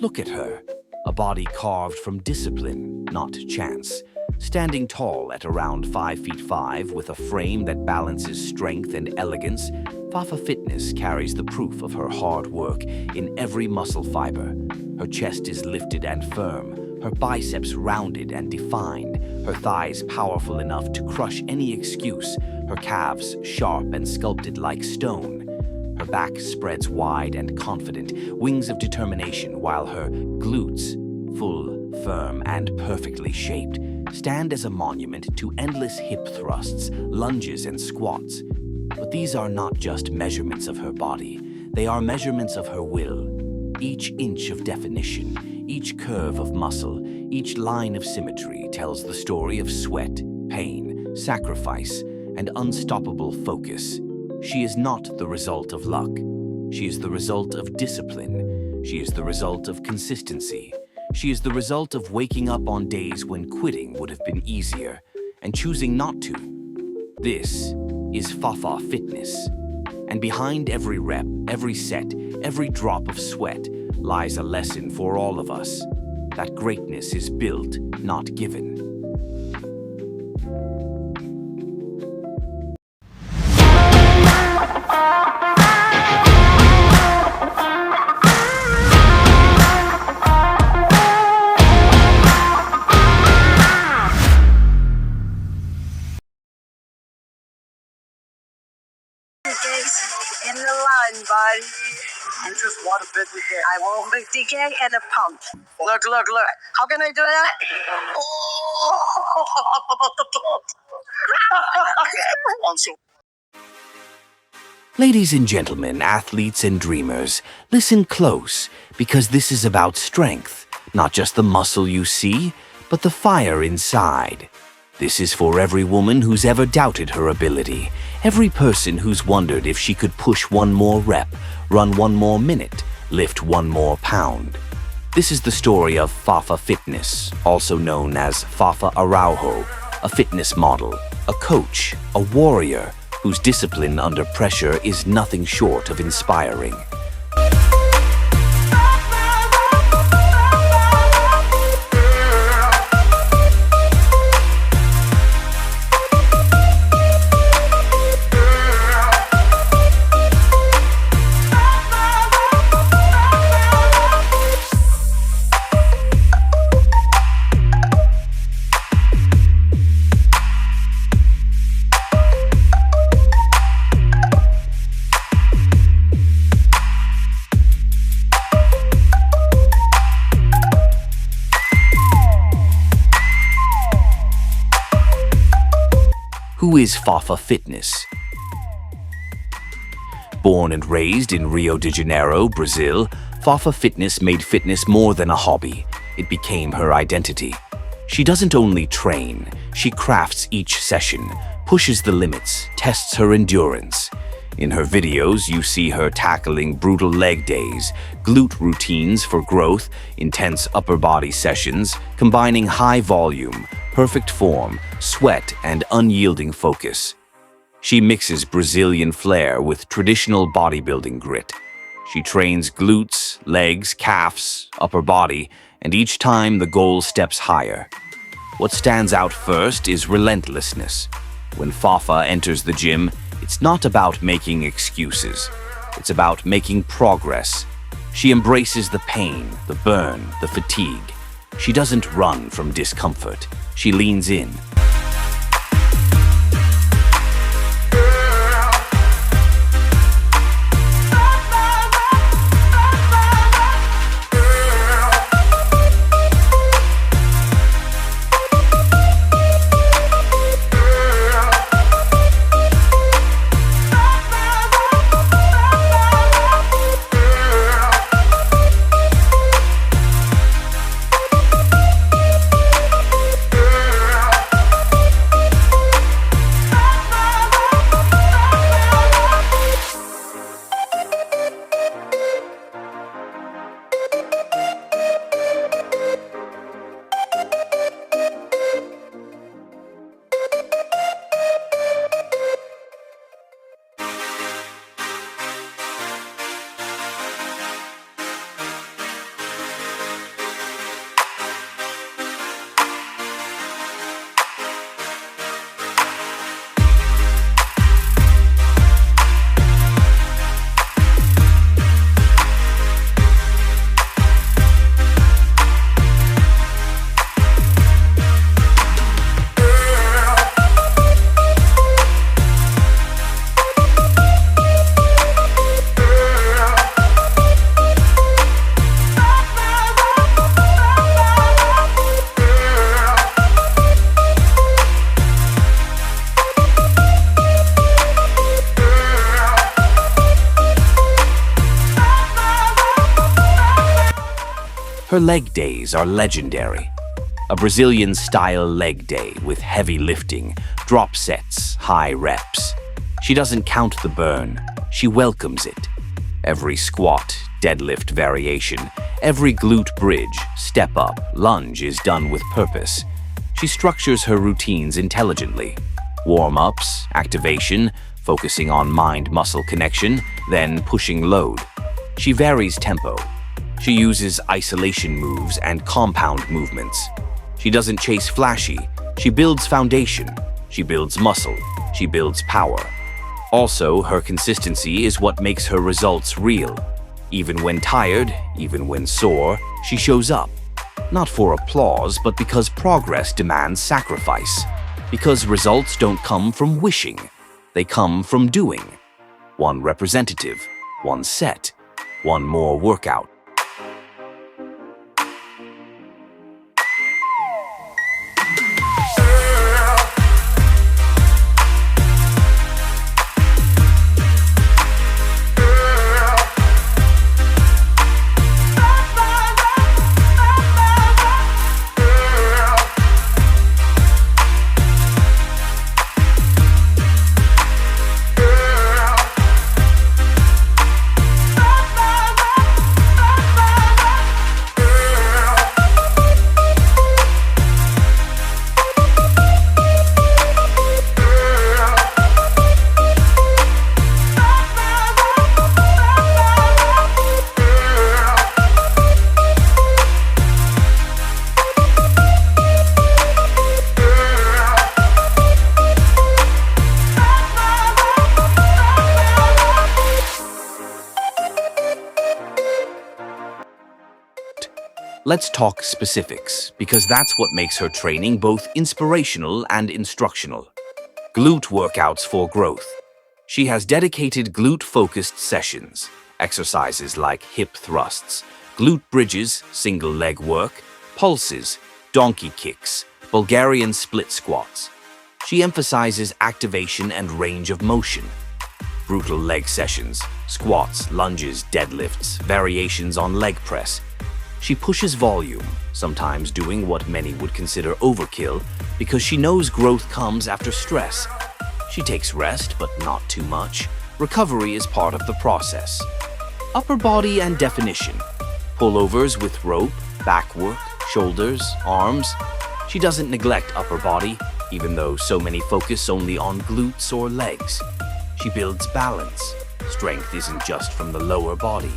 Look at her, a body carved from discipline, not chance. Standing tall at around 5 feet 5 with a frame that balances strength and elegance, Fafa Fitness carries the proof of her hard work in every muscle fiber. Her chest is lifted and firm, her biceps rounded and defined, her thighs powerful enough to crush any excuse, her calves sharp and sculpted like stone. Her back spreads wide and confident, wings of determination, while her glutes, full, firm, and perfectly shaped, stand as a monument to endless hip thrusts, lunges, and squats. But these are not just measurements of her body. They are measurements of her will. Each inch of definition, each curve of muscle, each line of symmetry tells the story of sweat, pain, sacrifice, and unstoppable focus. She is not the result of luck. She is the result of discipline. She is the result of consistency. She is the result of waking up on days when quitting would have been easier and choosing not to. This is Fafa Fitness. And behind every rep, every set, every drop of sweat lies a lesson for all of us. That greatness is built, not given. In the line, buddy. You just want a 50K. I want 50K and a pump. Look. How can I do that? Oh! Ladies and gentlemen, athletes and dreamers, listen close, because this is about strength, not just the muscle you see, but the fire inside. This is for every woman who's ever doubted her ability, every person who's wondered if she could push one more rep, run one more minute, lift one more pound. This is the story of Fafa Fitness, also known as Fafa Araujo, a fitness model, a coach, a warrior, whose discipline under pressure is nothing short of inspiring. Who is Fafa Fitness? Born and raised in Rio de Janeiro, Brazil, Fafa Fitness made fitness more than a hobby. It became her identity. She doesn't only train, she crafts each session, pushes the limits, tests her endurance. In her videos, you see her tackling brutal leg days, glute routines for growth, intense upper body sessions, combining high volume, perfect form, sweat, and unyielding focus. She mixes Brazilian flair with traditional bodybuilding grit. She trains glutes, legs, calves, upper body, and each time the goal steps higher. What stands out first is relentlessness. When Fafa enters the gym, it's not about making excuses. It's about making progress. She embraces the pain, the burn, the fatigue. She doesn't run from discomfort. She leans in. Her leg days are legendary. A Brazilian-style leg day with heavy lifting, drop sets, high reps. She doesn't count the burn, she welcomes it. Every squat, deadlift variation, every glute bridge, step up, lunge is done with purpose. She structures her routines intelligently. Warm-ups, activation, focusing on mind-muscle connection, then pushing load. She varies tempo. She uses isolation moves and compound movements. She doesn't chase flashy. She builds foundation. She builds muscle. She builds power. Also, her consistency is what makes her results real. Even when tired, even when sore, she shows up. Not for applause, but because progress demands sacrifice. Because results don't come from wishing. They come from doing. One representative, one set, one more workout. Let's talk specifics, because that's what makes her training both inspirational and instructional. Glute workouts for growth. She has dedicated glute-focused sessions, exercises like hip thrusts, glute bridges, single leg work, pulses, donkey kicks, Bulgarian split squats. She emphasizes activation and range of motion. Brutal leg sessions, squats, lunges, deadlifts, variations on leg press. She pushes volume, sometimes doing what many would consider overkill, because she knows growth comes after stress. She takes rest, but not too much. Recovery is part of the process. Upper body and definition. Pullovers with rope, back work, shoulders, arms. She doesn't neglect upper body, even though so many focus only on glutes or legs. She builds balance. Strength isn't just from the lower body.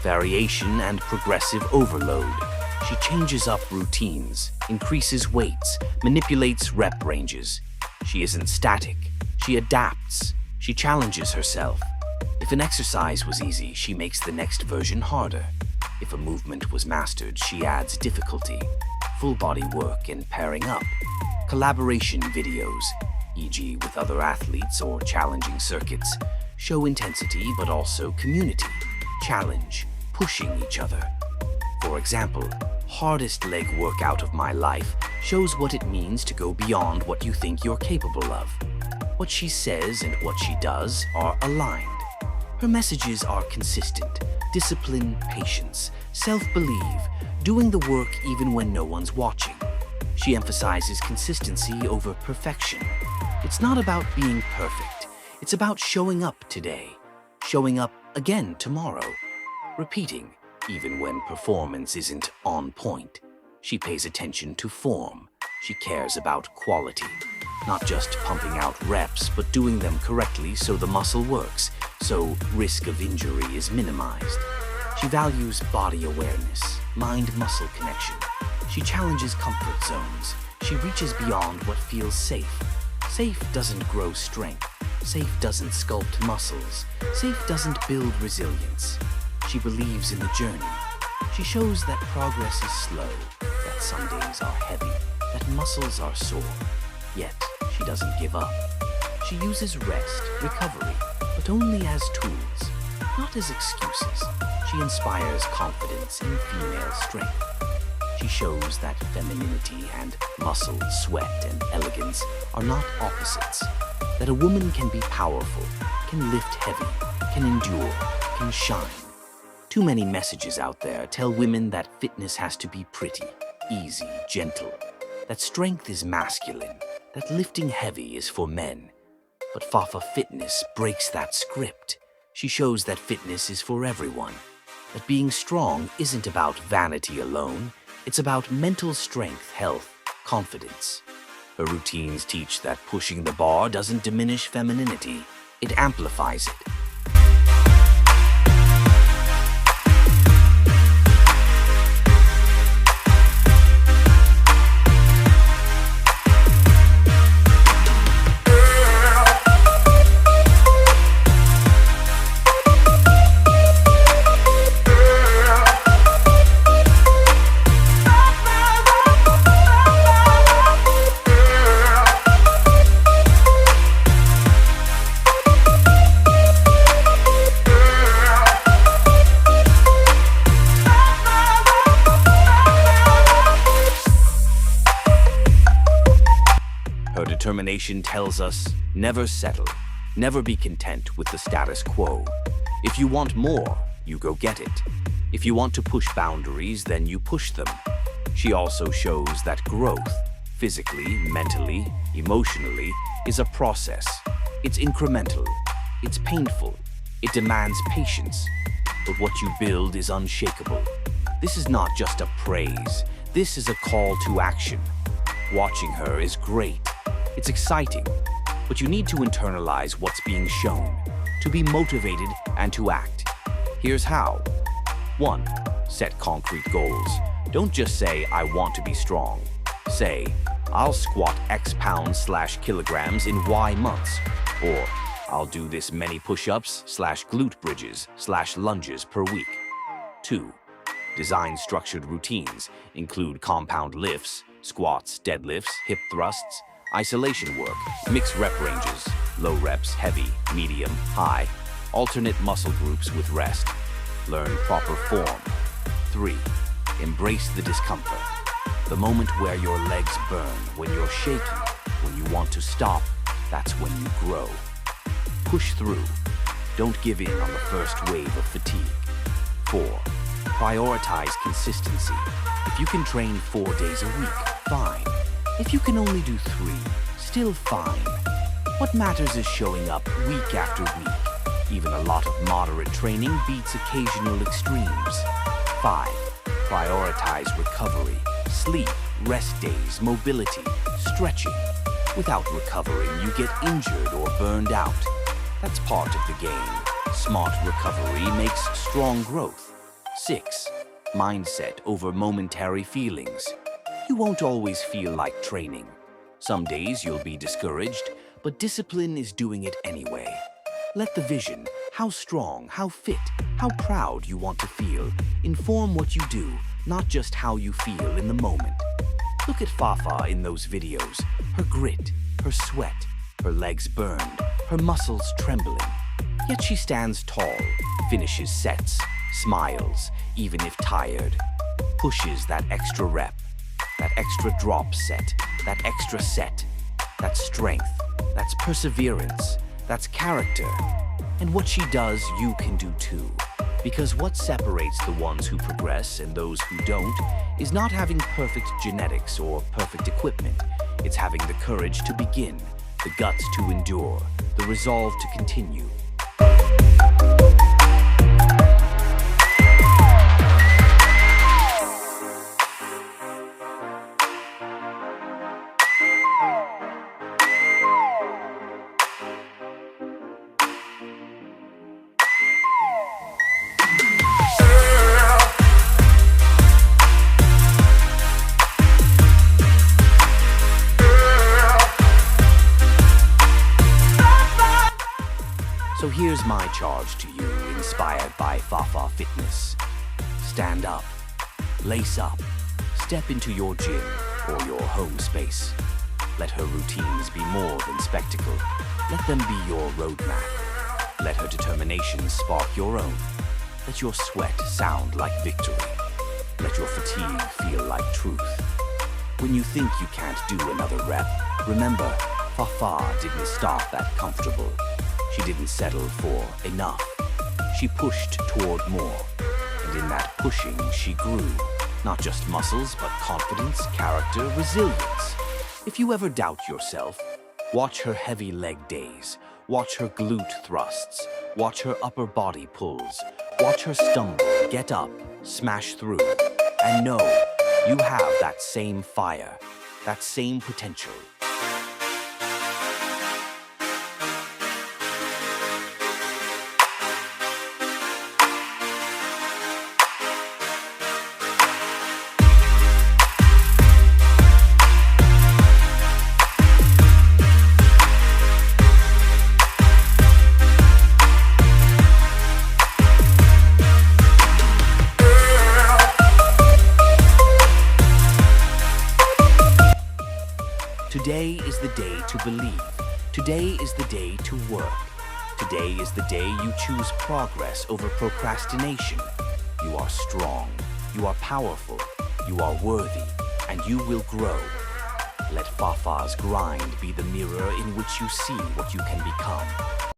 Variation and progressive overload. She changes up routines, increases weights, manipulates rep ranges. She isn't static. She adapts. She challenges herself. If an exercise was easy, she makes the next version harder. If a movement was mastered, she adds difficulty. Full body work and pairing up. Collaboration videos, e.g. with other athletes or challenging circuits, show intensity but also community. Challenge, pushing each other. For example, hardest leg workout of my life shows what it means to go beyond what you think you're capable of. What she says and what she does are aligned. Her messages are consistent: discipline, patience, self-belief, doing the work even when no one's watching. She emphasizes consistency over perfection. It's not about being perfect. It's about showing up today, showing up again tomorrow, repeating even when performance isn't on point. She pays attention to form. She cares about quality, not just pumping out reps, but doing them correctly so the muscle works, so risk of injury is minimized. She values body awareness, mind-muscle connection. She challenges comfort zones. She reaches beyond what feels safe. Safe doesn't grow strength. Safe doesn't sculpt muscles. Safe doesn't build resilience. She believes in the journey. She shows that progress is slow, that some days are heavy, that muscles are sore. Yet, she doesn't give up. She uses rest, recovery, but only as tools, not as excuses. She inspires confidence in female strength. She shows that femininity and muscle, sweat, and elegance are not opposites. That a woman can be powerful, can lift heavy, can endure, can shine. Too many messages out there tell women that fitness has to be pretty, easy, gentle, that strength is masculine, that lifting heavy is for men. But Fafa Fitness breaks that script. She shows that fitness is for everyone, that being strong isn't about vanity alone, it's about mental strength, health, confidence. Her routines teach that pushing the bar doesn't diminish femininity, it amplifies it. Her determination tells us, never settle, never be content with the status quo. If you want more, you go get it. If you want to push boundaries, then you push them. She also shows that growth, physically, mentally, emotionally, is a process. It's incremental, it's painful, it demands patience. But what you build is unshakable. This is not just a praise, this is a call to action. Watching her is great. It's exciting, but you need to internalize what's being shown, to be motivated and to act. Here's how. 1. Set concrete goals. Don't just say, I want to be strong. Say, I'll squat X pounds/kilograms in Y months. Or, I'll do this many push-ups/glute bridges/lunges per week. 2. Design structured routines. Include compound lifts, squats, deadlifts, hip thrusts, isolation work, mixed rep ranges, low reps, heavy, medium, high, alternate muscle groups with rest. Learn proper form. 3. Embrace the discomfort. The moment where your legs burn, when you're shaky, when you want to stop, that's when you grow. Push through. Don't give in on the first wave of fatigue. 4. Prioritize consistency. If you can train 4 days a week, fine. If you can only do 3, still fine. What matters is showing up week after week. Even a lot of moderate training beats occasional extremes. 5. Prioritize recovery. Sleep, rest days, mobility, stretching. Without recovering, you get injured or burned out. That's part of the game. Smart recovery makes strong growth. 6. Mindset over momentary feelings. You won't always feel like training. Some days you'll be discouraged, but discipline is doing it anyway. Let the vision, how strong, how fit, how proud you want to feel, inform what you do, not just how you feel in the moment. Look at Fafa in those videos. Her grit, her sweat, her legs burned, her muscles trembling. Yet she stands tall, finishes sets, smiles, even if tired, pushes that extra rep, that extra drop set, that extra set. That's strength, that's perseverance, that's character. And what she does, you can do too. Because what separates the ones who progress and those who don't is not having perfect genetics or perfect equipment. It's having the courage to begin, the guts to endure, the resolve to continue. So here's my charge to you, inspired by Fafa Fitness. Stand up, lace up, step into your gym or your home space. Let her routines be more than spectacle. Let them be your roadmap. Let her determination spark your own. Let your sweat sound like victory. Let your fatigue feel like truth. When you think you can't do another rep, remember, Fafa didn't stop at comfortable. She didn't settle for enough. She pushed toward more. And in that pushing, she grew. Not just muscles, but confidence, character, resilience. If you ever doubt yourself, watch her heavy leg days. Watch her glute thrusts. Watch her upper body pulls. Watch her stumble, get up, smash through. And know, you have that same fire, that same potential. Today is the day to believe. Today is the day to work. Today is the day you choose progress over procrastination. You are strong, you are powerful, you are worthy, and you will grow. Let Fafa's grind be the mirror in which you see what you can become.